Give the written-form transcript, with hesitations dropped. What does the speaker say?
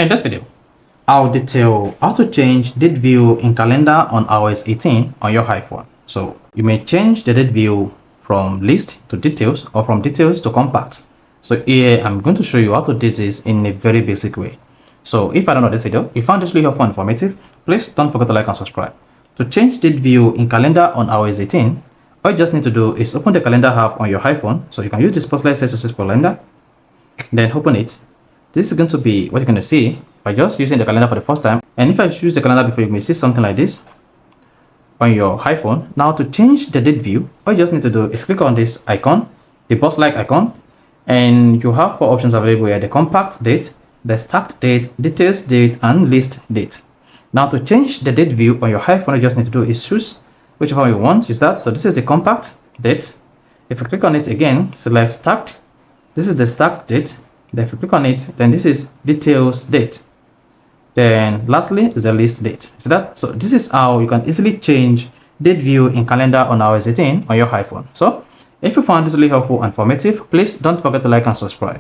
In this video, I'll detail how to change date view in calendar on iOS 18 on your iPhone. So you may change the date view from list to details or from details to compact. So here I'm going to show you how to do this in a very basic way. So if I don't know this video, if you found this really helpful and informative, please don't forget to like and subscribe. To change date view in calendar on iOS 18, all you just need to do is open the calendar app on your iPhone. So you can use this Postlight 606 calendar, then open it. This is going to be what you're going to see by just using the calendar for the first time. And if I use the calendar before, you may see something like this on your iPhone. Now to change the date view, all you just need to do is click on this icon, the Postlight icon, and you have 4 options available here: the compact date, the stacked date, details date, and list date. Now to change the date view on your iPhone, all you just need to do is choose whichever one you want. Use that. So this is the compact date. If you click on it again, select stacked. This is the stacked date. Then if you click on it, then this is details date. Then lastly is the list date. See that? So this is how you can easily change date view in calendar on iOS 18 on your iPhone. So if you found this really helpful and informative, please don't forget to like and subscribe.